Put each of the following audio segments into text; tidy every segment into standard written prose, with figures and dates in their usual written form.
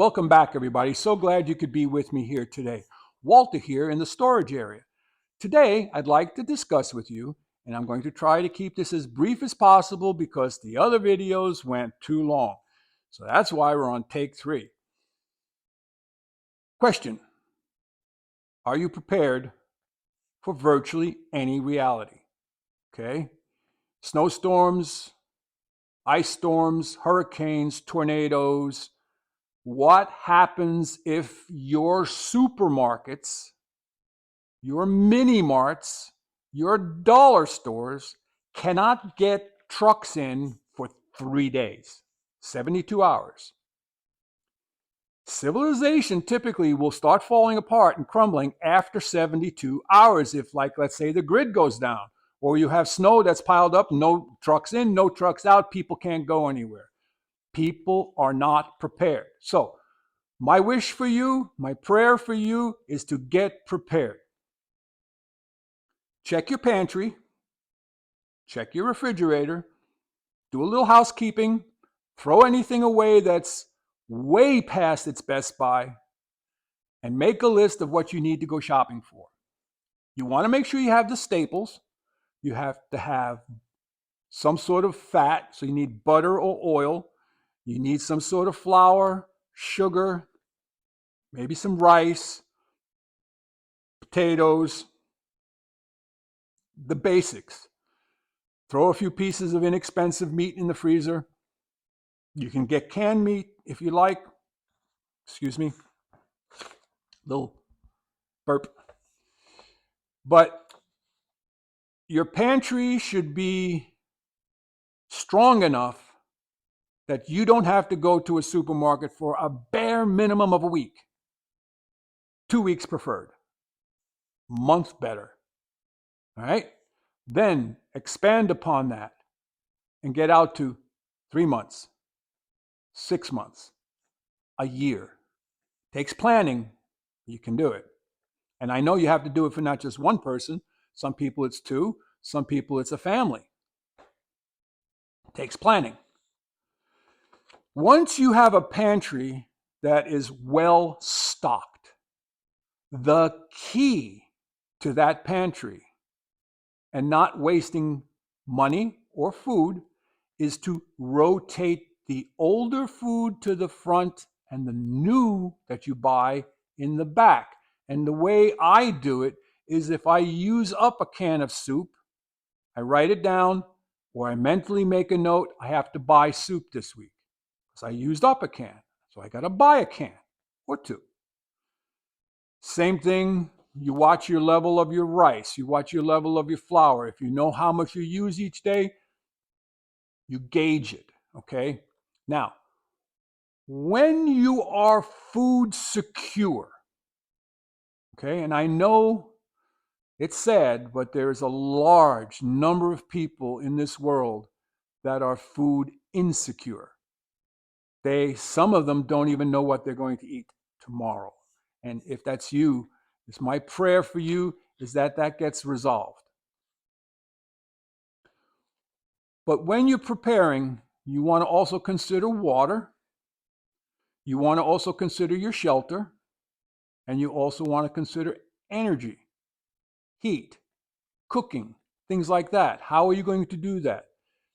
Welcome back, everybody. So glad you could be with me here today. Walter here in the storage area. Today, I'd like to discuss with you, and I'm going to try to keep this as brief as possible because the other videos went too long. So that's why we're on take 3. Question: are you prepared for virtually any reality? Okay? Snowstorms, ice storms, hurricanes, tornadoes. What happens if your supermarkets, your mini marts, your dollar stores cannot get trucks in for 3 days, 72 hours? Civilization typically will start falling apart and crumbling after 72 hours if, like, let's say the grid goes down or you have snow that's piled up, no trucks in, no trucks out, people can't go anywhere. People are not prepared. So my wish for you, my prayer for you is to get prepared. Check your pantry, check your refrigerator, do a little housekeeping, throw anything away that's way past its best by, and make a list of what you need to go shopping for. You want to make sure you have the staples. You have to have some sort of fat, so you need butter or oil. You need some sort of flour, sugar, maybe some rice, potatoes, the basics. Throw a few pieces of inexpensive meat in the freezer. You can get canned meat if you like. Excuse me, little burp. But your pantry should be strong enough that you don't have to go to a supermarket for a bare minimum of a week. 2 weeks preferred. Month better. All right? Then expand upon that and get out to 3 months, 6 months, a year. Takes planning. You can do it. And I know you have to do it for not just one person. Some people it's 2. Some people it's a family. Takes planning. Once you have a pantry that is well stocked, the key to that pantry and not wasting money or food is to rotate the older food to the front and the new that you buy in the back. And the way I do it is if I use up a can of soup, I write it down or I mentally make a note, I have to buy soup this week because I used up a can. So I got to buy a can or 2. Same thing, you watch your level of your rice, you watch your level of your flour. If you know how much you use each day, you gauge it, okay? Now, when you are food secure, okay, and I know it's sad, but there's a large number of people in this world that are food insecure. Some of them don't even know what they're going to eat tomorrow. And if that's you, it's my prayer for you is that that gets resolved. But when you're preparing, you want to also consider water. You want to also consider your shelter. And you also want to consider energy, heat, cooking, things like that. How are you going to do that?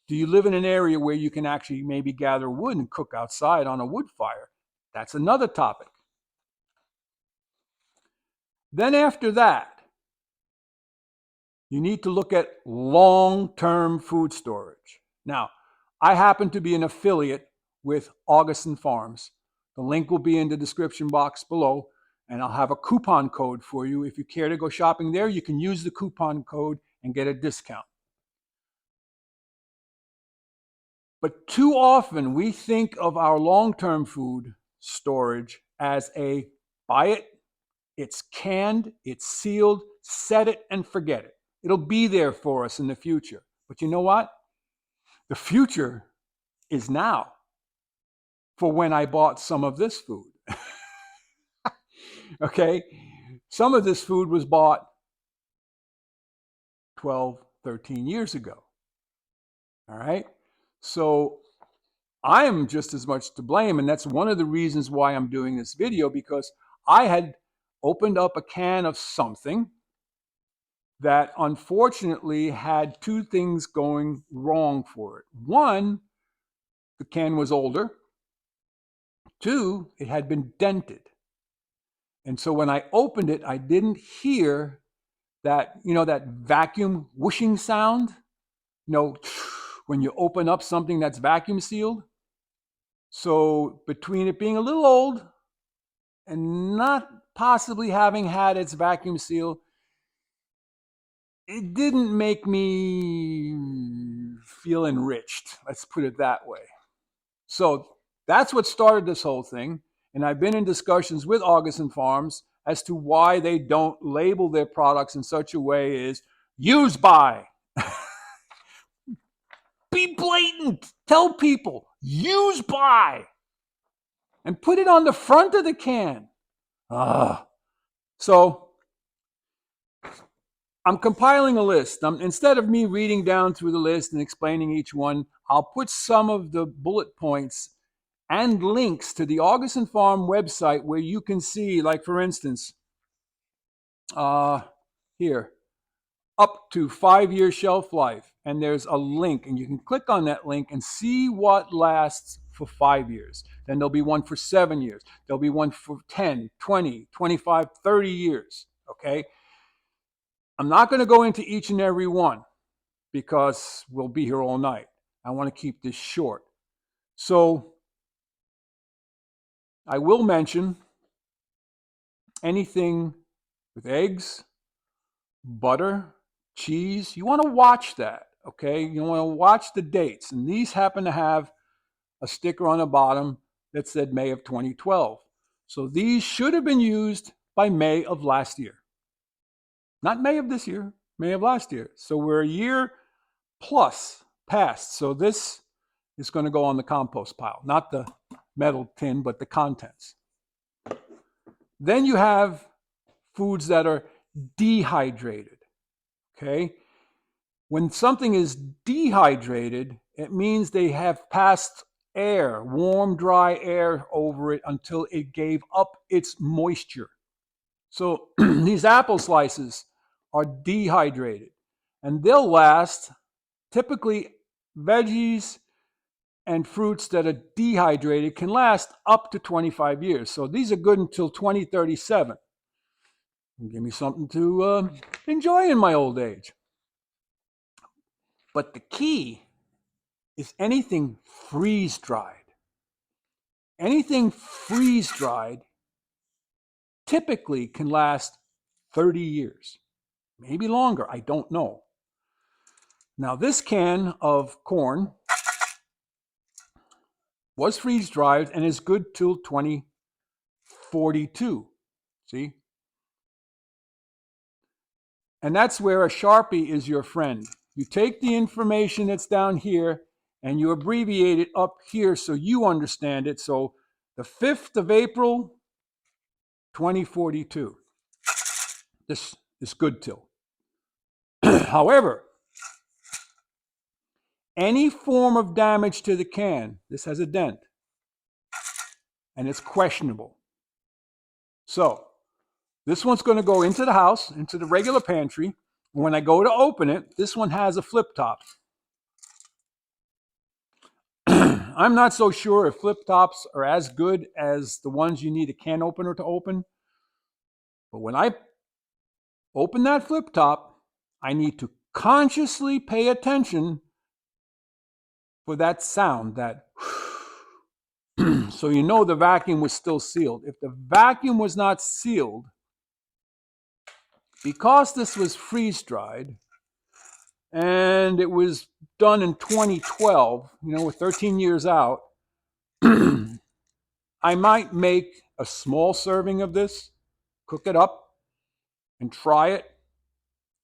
Do you live in an area where you can actually maybe gather wood and cook outside on a wood fire? That's another topic. Then after that, you need to look at long-term food storage. Now, I happen to be an affiliate with Augason Farms. The link will be in the description box below, and I'll have a coupon code for you. If you care to go shopping there, you can use the coupon code and get a discount. But too often we think of our long-term food storage as a buy it, it's canned, it's sealed, set it and forget it. It'll be there for us in the future. But you know what? The future is now for when I bought some of this food. Okay? Some of this food was bought 12, 13 years ago. All right? So I am just as much to blame. And that's one of the reasons why I'm doing this video, because I had opened up a can of something that unfortunately had two things going wrong for it. One, the can was older. Two, it had been dented. And so when I opened it, I didn't hear that, that vacuum whooshing sound, when you open up something that's vacuum sealed. So between it being a little old and not possibly having had its vacuum seal, it didn't make me feel enriched. Let's put it that way. So that's what started this whole thing. And I've been in discussions with Augason Farms as to why they don't label their products in such a way as use by. Be blatant. Tell people use by. And put it on the front of the can. So I'm compiling a list. Instead of me reading down through the list and explaining each one, I'll put some of the bullet points and links to the Augason Farm website where you can see, like for instance, here, up to 5-year shelf life. And there's a link, and you can click on that link and see what lasts for 5 years. Then there'll be one for 7 years. There'll be one for 10, 20, 25, 30 years. Okay. I'm not going to go into each and every one because we'll be here all night. I want to keep this short. So I will mention anything with eggs, butter, cheese. You want to watch that, okay? You want to watch the dates. And these happen to have a sticker on the bottom that said May of 2012. So these should have been used by May of last year. Not May of this year, May of last year. So we're a year plus past. So this is going to go on the compost pile, not the metal tin, but the contents. Then you have foods that are dehydrated, okay? When something is dehydrated, it means they have passed air, warm, dry air over it until it gave up its moisture. So these apple slices are dehydrated, and they'll last, typically veggies and fruits that are dehydrated can last up to 25 years. So these are good until 2037. Give me something to enjoy in my old age. But the key is anything freeze-dried. Anything freeze-dried typically can last 30 years, maybe longer, I don't know. Now this can of corn was freeze-dried and is good till 2042, see? And that's where a Sharpie is your friend. You take the information that's down here and you abbreviate it up here so you understand it. So the 5th of April, 2042. This is good till. However, any form of damage to the can, this has a dent, and it's questionable. So this one's going to go into the house, into the regular pantry. When I go to open it, this one has a flip top. I'm not so sure if flip tops are as good as the ones you need a can opener to open. But when I open that flip top, I need to consciously pay attention for that sound, that so you know the vacuum was still sealed. If the vacuum was not sealed, because this was freeze-dried, and it was done in 2012, we're 13 years out, I might make a small serving of this, cook it up, and try it.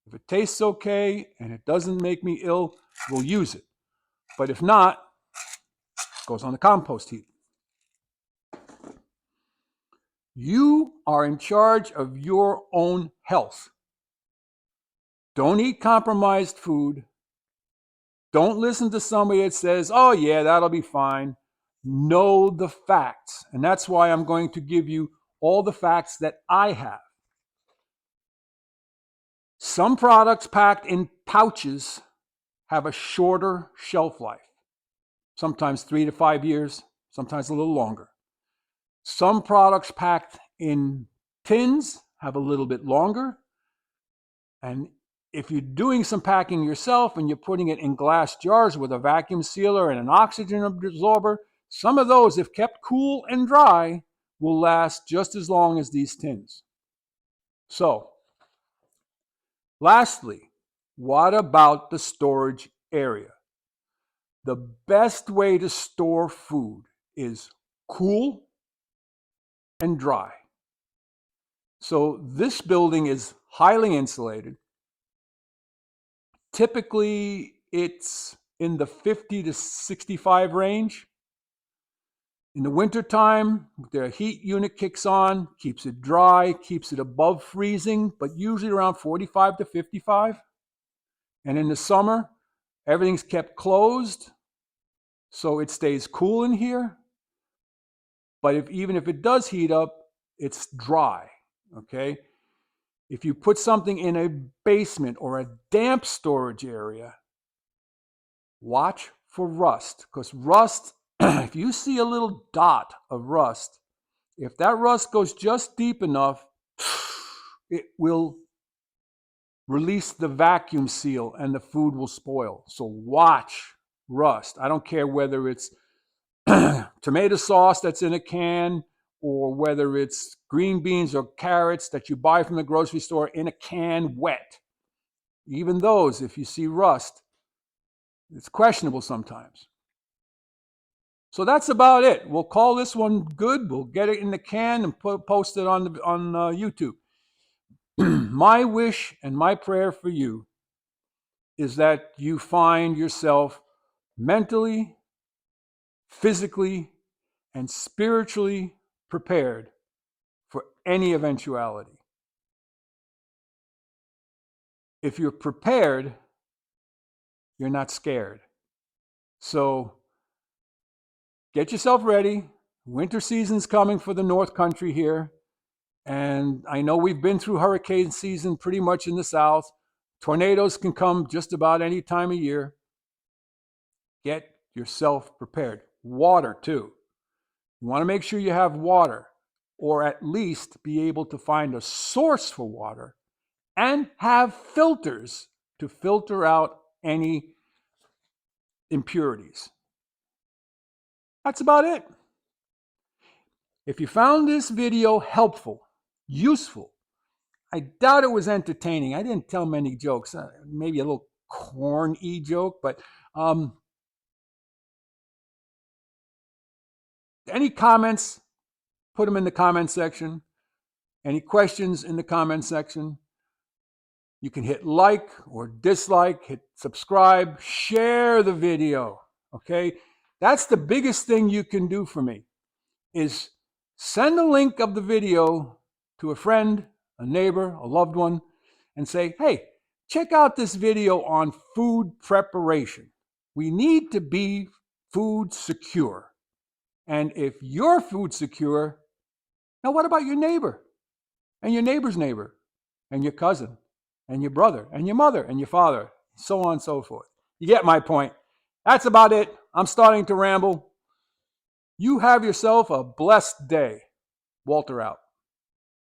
If it tastes okay and it doesn't make me ill, we'll use it. But if not, it goes on the compost heap. You are in charge of your own health. Don't eat compromised food. Don't listen to somebody that says, oh yeah, that'll be fine. know the facts. And that's why I'm going to give you all the facts that I have. Some products packed in pouches have a shorter shelf life, sometimes 3 to 5 years, sometimes a little longer. Some products packed in tins have a little bit longer. And if you're doing some packing yourself and you're putting it in glass jars with a vacuum sealer and an oxygen absorber, some of those, if kept cool and dry, will last just as long as these tins. So, lastly, what about the storage area? The best way to store food is cool and dry. So this building is highly insulated. Typically, it's in the 50 to 65 range. In the wintertime, the heat unit kicks on, keeps it dry, keeps it above freezing, but usually around 45 to 55. And in the summer, everything's kept closed, so it stays cool in here. But even if it does heat up, it's dry, okay? If you put something in a basement or a damp storage area, watch for rust, because rust, if you see a little dot of rust, if that rust goes just deep enough, it will release the vacuum seal and the food will spoil. So watch rust. I don't care whether it's tomato sauce that's in a can or whether it's green beans or carrots that you buy from the grocery store in a can wet. Even those, if you see rust, it's questionable sometimes. So that's about it. We'll call this one good. We'll get it in the can and post it on YouTube. My wish and my prayer for you is that you find yourself mentally, physically, and spiritually prepared for any eventuality. If you're prepared, you're not scared. So get yourself ready. Winter season's coming for the North Country here. And I know we've been through hurricane season pretty much in the South. Tornadoes can come just about any time of year. Get yourself prepared. Water, too. You want to make sure you have water, or at least be able to find a source for water and have filters to filter out any impurities. That's about it. If you found this video helpful, useful, I doubt it was entertaining. I didn't tell many jokes, maybe a little corny joke, but any comments, put them in the comment section. Any questions in the comment section. You can hit like or dislike, hit subscribe, share the video, okay? That's the biggest thing you can do for me, is send a link of the video to a friend, a neighbor, a loved one, and say, hey, check out this video on food preparation. We need to be food secure. And if you're food secure, now what about your neighbor and your neighbor's neighbor and your cousin and your brother and your mother and your father, so on and so forth? You get my point. That's about it. I'm starting to ramble. You have yourself a blessed day. Walter out.